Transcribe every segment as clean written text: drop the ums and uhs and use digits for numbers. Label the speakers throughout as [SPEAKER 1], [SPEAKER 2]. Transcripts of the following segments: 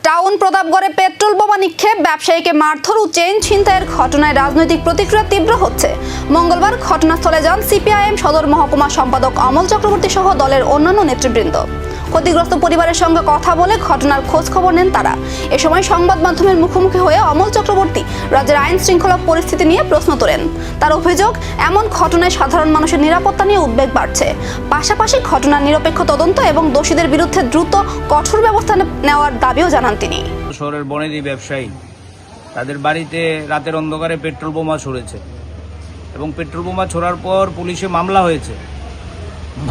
[SPEAKER 1] Town প্রতাপগড়ে petrol বোমা নিক্ষেপ, ব্যবসায়ীকে মারধর ও চেইন ছিনতাইয়ের ঘটনায় রাজনৈতিক প্রতিক্রিয়া তীব্র হচ্ছে। মঙ্গলবার ঘটনাস্থলে যান সিপিআইএম সদর মহকুমা সম্পাদক অমল চক্রবর্তী সহ দলের অন্যান্য নেতৃবৃন্দ। ক্ষতিগ্রস্ত পরিবারের সঙ্গে কথা বলে ঘটনার খোঁজ খবর নেন তারা। এ সময় সংবাদ মাধ্যমের মুখোমুখি হয়ে অমল চক্রবর্তী রাজ্যের আইন শৃঙ্খলা পরিস্থিতি নিয়ে প্রশ্ন তোলেন। তার অভিযোগ, এমন ঘটনায় সাধারণ মানুষের নিরাপত্তা নিয়ে উদ্বেগ বাড়ছে। পাশাপাশি ঘটনার নিরপেক্ষ তদন্ত এবং দোষীদের বিরুদ্ধে দ্রুত কঠোর ব্যবস্থা নেওয়ার দাবিও জানান তিনি।
[SPEAKER 2] শহরের বনেদি ব্যবসায়ী তাদের বাড়িতে রাতের অন্ধকারে পেট্রোল বোমা ছুড়েছে এবং পেট্রোল বোমা ছোড়ার পর পুলিশে মামলা হয়েছে।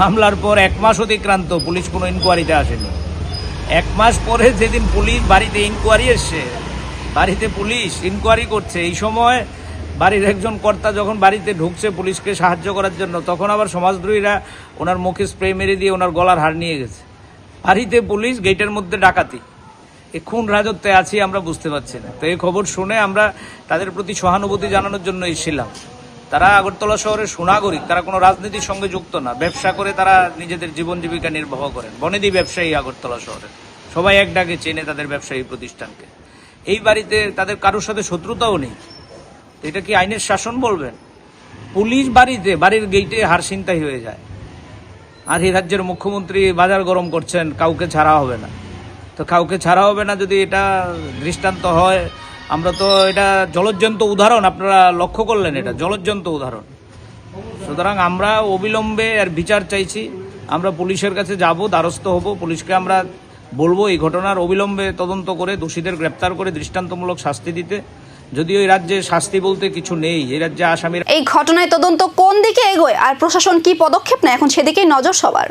[SPEAKER 2] মামলার পর 1 মাস অতিক্রান্ত, পুলিশ কোনো ইনকোয়ারিতে আসেনি। 1 মাস পরে যেদিন পুলিশ বাড়িতে ইনকোয়ারি এসছে, বাড়িতে পুলিশ ইনকোয়ারি করছে, এই সময় বাড়ির একজন কর্তা যখন বাড়িতে ঢুকছে পুলিশকে সাহায্য করার জন্য, তখন আবার সমাজদ্রোহীরা ওনার মুখে স্প্রে মেরে দিয়ে ওনার গলার হাড় নিয়ে গেছে। বাড়িতে পুলিশ, গেটের মধ্যে ডাকাতি। এই খুন রাজত্বে আছি আমরা বুঝতে পারছি না। তো এই খবর শুনে আমরা তাদের প্রতি সহানুভূতি জানানোর জন্য এসেছিলাম। তারা আগরতলা শহরের সুনাগরিক, তারা কোনো রাজনীতির সঙ্গে যুক্ত না, ব্যবসা করে তারা নিজেদের জীবন জীবিকা নির্বাহ করেন। বনেদি ব্যবসায়ী আগরতলা শহরে, সবাই এক ডাকে চেনে তাদের ব্যবসায়ী প্রতিষ্ঠানকে। এই বাড়িতে তাদের কারোর সাথে শত্রুতাও নেই। এটা কি আইনের শাসন বলবেন? পুলিশ বাড়িতে, বাড়ির গেটে হার ছিনতাই হয়ে যায়। আর এই রাজ্যের মুখ্যমন্ত্রী বাজার গরম করছেন, কাউকে ছাড়া হবে না। তো কাউকে ছাড়া হবে না যদি এটা দৃষ্টান্ত হয়, আমরা তো এটা জলজ্জন্ত উদাহরণ, আপনারা লক্ষ্য করলেন, এটা জলজ্জন্ত উদাহরণ। সুতরাং আমরা অবিলম্বে এর বিচার চাইছি। আমরা পুলিশের কাছে যাব, দ্বারস্থ হব, পুলিশকে আমরা বলবো এই ঘটনার অবিলম্বে তদন্ত করে দোষীদের গ্রেপ্তার করে দৃষ্টান্তমূলক শাস্তি দিতে। যদিও এই রাজ্যে শাস্তি বলতে কিছু নেই, এই রাজ্যে আসামির।
[SPEAKER 1] এই ঘটনায় তদন্ত কোন দিকে এগোয় আর প্রশাসন কি পদক্ষেপ নেয়, এখন সেদিকেই নজর সবার।